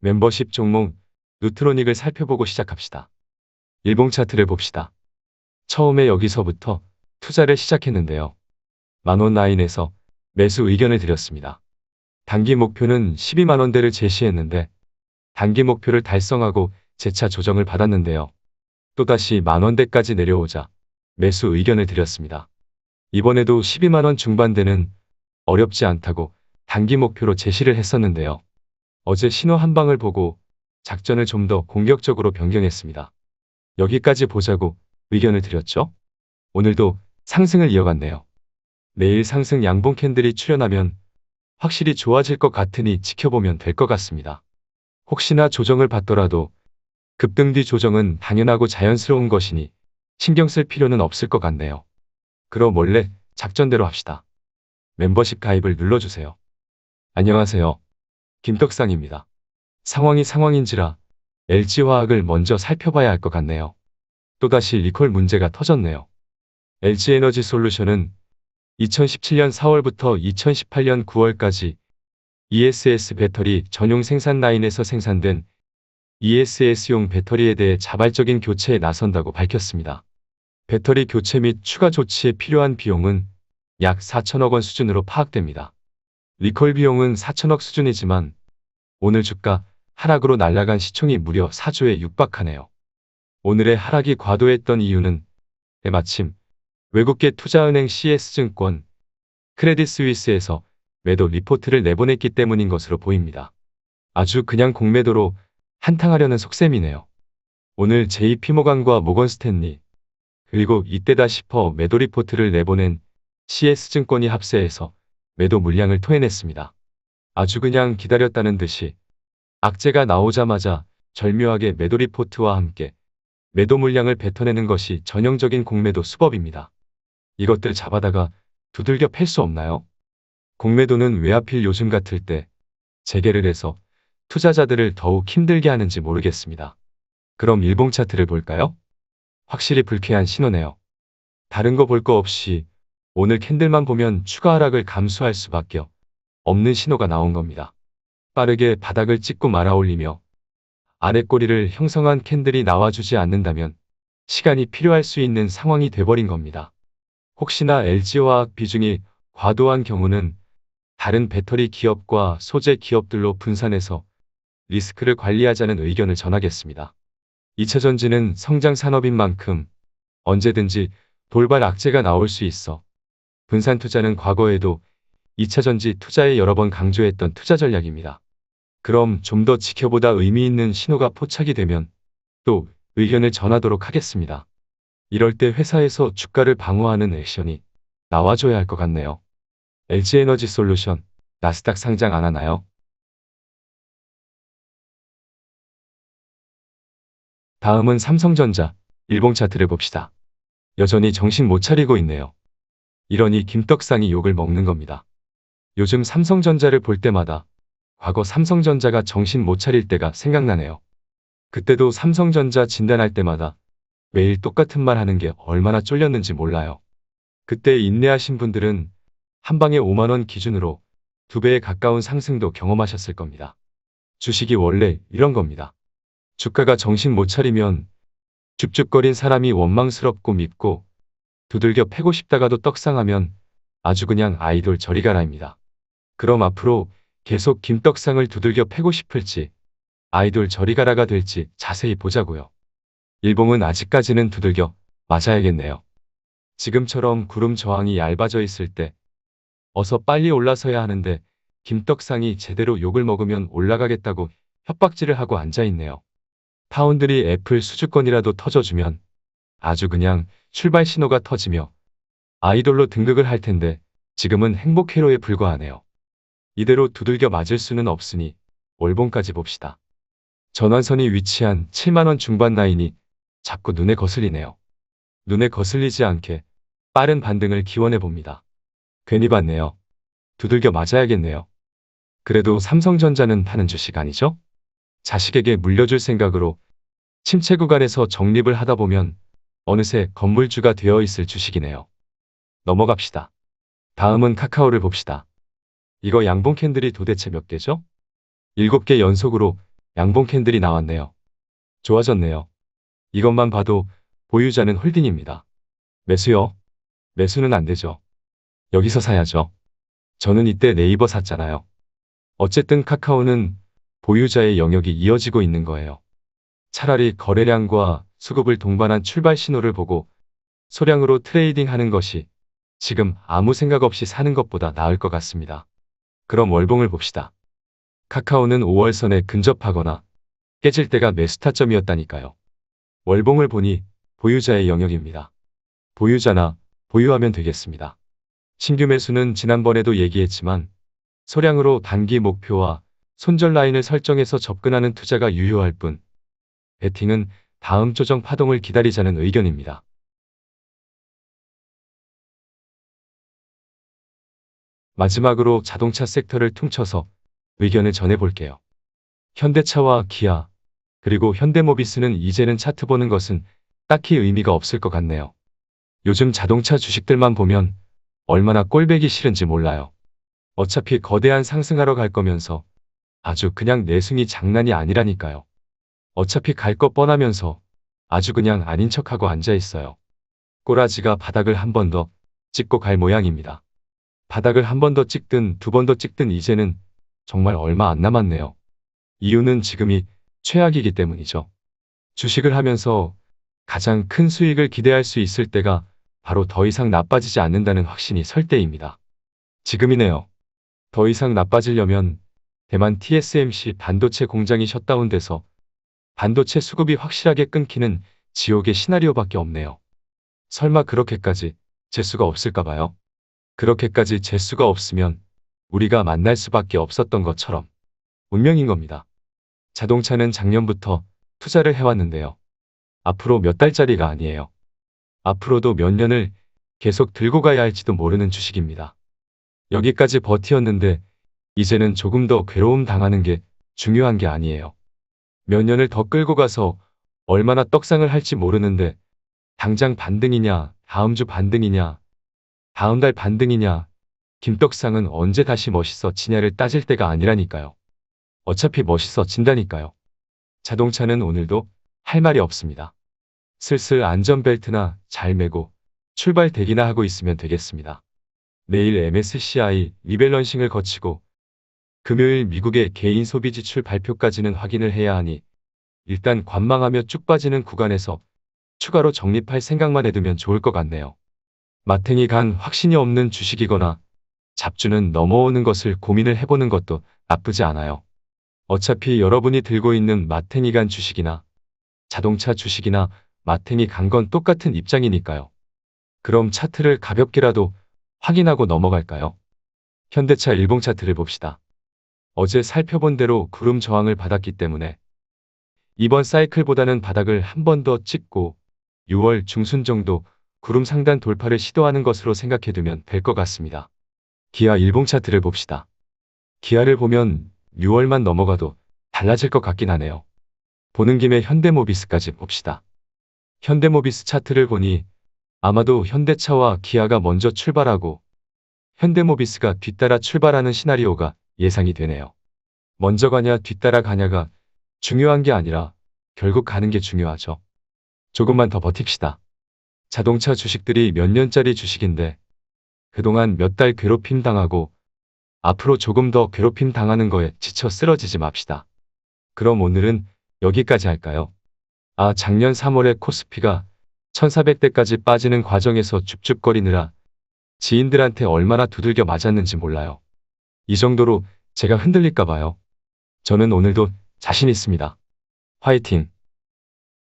멤버십 종목 누트로닉을 살펴보고 시작합시다. 일봉 차트를 봅시다. 처음에 여기서부터 투자를 시작했는데요. 만원 라인에서 매수 의견을 드렸습니다. 단기 목표는 12만원대를 제시했는데 단기 목표를 달성하고 재차 조정을 받았는데요. 또다시 만원대까지 내려오자 매수 의견을 드렸습니다. 이번에도 12만원 중반대는 어렵지 않다고 단기 목표로 제시를 했었는데요. 어제 신호 한 방을 보고 작전을 좀 더 공격적으로 변경했습니다. 여기까지 보자고 의견을 드렸죠? 오늘도 상승을 이어갔네요. 내일 상승 양봉 캔들이 출현하면 확실히 좋아질 것 같으니 지켜보면 될 것 같습니다. 혹시나 조정을 받더라도 급등 뒤 조정은 당연하고 자연스러운 것이니 신경 쓸 필요는 없을 것 같네요. 그럼 원래 작전대로 합시다. 멤버십 가입을 눌러주세요. 안녕하세요. 김떡상입니다. 상황이 상황인지라 LG화학을 먼저 살펴봐야 할 것 같네요. 또다시 리콜 문제가 터졌네요. LG에너지솔루션은 2017년 4월부터 2018년 9월까지 ESS 배터리 전용 생산 라인에서 생산된 ESS용 배터리에 대해 자발적인 교체에 나선다고 밝혔습니다. 배터리 교체 및 추가 조치에 필요한 비용은 약 4천억 원 수준으로 파악됩니다. 리콜 비용은 4천억 수준이지만 오늘 주가 하락으로 날아간 시총이 무려 4조에 육박하네요. 오늘의 하락이 과도했던 이유는 마침 외국계 투자은행 CS증권, 크레딧스위스에서 매도 리포트를 내보냈기 때문인 것으로 보입니다. 아주 그냥 공매도로 한탕하려는 속셈이네요. 오늘 JP모간과 모건스탠리, 그리고 이때다 싶어 매도 리포트를 내보낸 CS증권이 합세해서 매도 물량을 토해냈습니다. 아주 그냥 기다렸다는 듯이 악재가 나오자마자 절묘하게 매도 리포트와 함께 매도 물량을 뱉어내는 것이 전형적인 공매도 수법입니다. 이것들 잡아다가 두들겨 팰 수 없나요? 공매도는 왜 하필 요즘 같을 때 재개를 해서 투자자들을 더욱 힘들게 하는지 모르겠습니다. 그럼 일봉 차트를 볼까요? 확실히 불쾌한 신호네요. 다른 거 볼 거 없이 오늘 캔들만 보면 추가 하락을 감수할 수밖에 없는 신호가 나온 겁니다. 빠르게 바닥을 찍고 말아올리며 아래 꼬리를 형성한 캔들이 나와주지 않는다면 시간이 필요할 수 있는 상황이 돼버린 겁니다. 혹시나 LG화학 비중이 과도한 경우는 다른 배터리 기업과 소재 기업들로 분산해서 리스크를 관리하자는 의견을 전하겠습니다. 2차전지는 성장 산업인 만큼 언제든지 돌발 악재가 나올 수 있어 분산 투자는 과거에도 2차전지 투자에 여러 번 강조했던 투자 전략입니다. 그럼 좀 더 지켜보다 의미 있는 신호가 포착이 되면 또 의견을 전하도록 하겠습니다. 이럴 때 회사에서 주가를 방어하는 액션이 나와줘야 할 것 같네요. LG에너지솔루션 나스닥 상장 안 하나요? 다음은 삼성전자 일봉 차트를 봅시다. 여전히 정신 못 차리고 있네요. 이러니 김떡상이 욕을 먹는 겁니다. 요즘 삼성전자를 볼 때마다 과거 삼성전자가 정신 못 차릴 때가 생각나네요. 그때도 삼성전자 진단할 때마다 매일 똑같은 말 하는 게 얼마나 쫄렸는지 몰라요. 그때 인내하신 분들은 한 방에 5만원 기준으로 2배에 가까운 상승도 경험하셨을 겁니다. 주식이 원래 이런 겁니다. 주가가 정신 못 차리면 줍줍거린 사람이 원망스럽고 밉고 두들겨 패고 싶다가도 떡상하면 아주 그냥 아이돌 저리 가라입니다. 그럼 앞으로 계속 김떡상을 두들겨 패고 싶을지 아이돌 저리 가라가 될지 자세히 보자고요. 일봉은 아직까지는 두들겨 맞아야겠네요. 지금처럼 구름 저항이 얇아져 있을 때 어서 빨리 올라서야 하는데 김떡상이 제대로 욕을 먹으면 올라가겠다고 협박질을 하고 앉아있네요. 파운드리 애플 수주권이라도 터져주면 아주 그냥 출발 신호가 터지며 아이돌로 등극을 할 텐데 지금은 행복회로에 불과하네요. 이대로 두들겨 맞을 수는 없으니 월봉까지 봅시다. 전환선이 위치한 7만원 중반 라인이 자꾸 눈에 거슬리네요. 눈에 거슬리지 않게 빠른 반등을 기원해 봅니다. 괜히 봤네요. 두들겨 맞아야겠네요. 그래도 삼성전자는 파는 주식 아니죠? 자식에게 물려줄 생각으로 침체 구간에서 적립을 하다 보면 어느새 건물주가 되어 있을 주식이네요. 넘어갑시다. 다음은 카카오를 봅시다. 이거 양봉 캔들이 도대체 몇 개죠? 7개 연속으로 양봉 캔들이 나왔네요. 좋아졌네요. 이것만 봐도 보유자는 홀딩입니다. 매수요? 매수는 안 되죠. 여기서 사야죠. 저는 이때 네이버 샀잖아요. 어쨌든 카카오는 보유자의 영역이 이어지고 있는 거예요. 차라리 거래량과 수급을 동반한 출발 신호를 보고 소량으로 트레이딩 하는 것이 지금 아무 생각 없이 사는 것보다 나을 것 같습니다. 그럼 월봉을 봅시다. 카카오는 5월선에 근접하거나 깨질 때가 매수 타점이었다니까요. 월봉을 보니 보유자의 영역입니다. 보유자나 보유하면 되겠습니다. 신규 매수는 지난번에도 얘기했지만 소량으로 단기 목표와 손절 라인을 설정해서 접근하는 투자가 유효할 뿐, 베팅은 다음 조정 파동을 기다리자는 의견입니다. 마지막으로 자동차 섹터를 퉁쳐서 의견을 전해볼게요. 현대차와 기아, 그리고 현대모비스는 이제는 차트 보는 것은 딱히 의미가 없을 것 같네요. 요즘 자동차 주식들만 보면 얼마나 꼴배기 싫은지 몰라요. 어차피 거대한 상승하러 갈 거면서 아주 그냥 내숭이 장난이 아니라니까요. 어차피 갈 거 뻔하면서 아주 그냥 아닌 척하고 앉아 있어요. 꼬라지가 바닥을 한 번 더 찍고 갈 모양입니다. 바닥을 한 번 더 찍든 두 번 더 찍든 이제는 정말 얼마 안 남았네요. 이유는 지금이 최악이기 때문이죠. 주식을 하면서 가장 큰 수익을 기대할 수 있을 때가 바로 더 이상 나빠지지 않는다는 확신이 설 때입니다. 지금이네요. 더 이상 나빠지려면 대만 TSMC 반도체 공장이 셧다운돼서 반도체 수급이 확실하게 끊기는 지옥의 시나리오밖에 없네요. 설마 그렇게까지 재수가 없을까 봐요. 그렇게까지 재수가 없으면 우리가 만날 수밖에 없었던 것처럼 운명인 겁니다. 자동차는 작년부터 투자를 해왔는데요. 앞으로 몇 달짜리가 아니에요. 앞으로도 몇 년을 계속 들고 가야 할지도 모르는 주식입니다. 여기까지 버티었는데 이제는 조금 더 괴로움 당하는 게 중요한 게 아니에요. 몇 년을 더 끌고 가서 얼마나 떡상을 할지 모르는데 당장 반등이냐, 다음 주 반등이냐, 다음 달 반등이냐, 김떡상은 언제 다시 멋있어지냐를 따질 때가 아니라니까요. 어차피 멋있어진다니까요. 자동차는 오늘도 할 말이 없습니다. 슬슬 안전벨트나 잘 매고 출발 대기나 하고 있으면 되겠습니다. 내일 MSCI 리밸런싱을 거치고 금요일 미국의 개인 소비 지출 발표까지는 확인을 해야 하니 일단 관망하며 쭉 빠지는 구간에서 추가로 적립할 생각만 해두면 좋을 것 같네요. 마탱이 간 확신이 없는 주식이거나 잡주는 넘어오는 것을 고민을 해보는 것도 나쁘지 않아요. 어차피 여러분이 들고 있는 마탱이 간 주식이나 자동차 주식이나 마탱이 간 건 똑같은 입장이니까요. 그럼 차트를 가볍게라도 확인하고 넘어갈까요? 현대차 일봉 차트를 봅시다. 어제 살펴본 대로 구름 저항을 받았기 때문에 이번 사이클보다는 바닥을 한 번 더 찍고 6월 중순 정도 구름 상단 돌파를 시도하는 것으로 생각해두면 될 것 같습니다. 기아 일봉 차트를 봅시다. 기아를 보면 6월만 넘어가도 달라질 것 같긴 하네요. 보는 김에 현대모비스까지 봅시다. 현대모비스 차트를 보니 아마도 현대차와 기아가 먼저 출발하고 현대모비스가 뒤따라 출발하는 시나리오가 예상이 되네요. 먼저 가냐 뒤따라 가냐가 중요한 게 아니라 결국 가는 게 중요하죠. 조금만 더 버팁시다. 자동차 주식들이 몇 년짜리 주식인데 그동안 몇 달 괴롭힘 당하고 앞으로 조금 더 괴롭힘 당하는 거에 지쳐 쓰러지지 맙시다. 그럼 오늘은 여기까지 할까요? 작년 3월에 코스피가 1400대까지 빠지는 과정에서 줍줍거리느라 지인들한테 얼마나 두들겨 맞았는지 몰라요. 이 정도로 제가 흔들릴까 봐요. 저는 오늘도 자신 있습니다. 화이팅!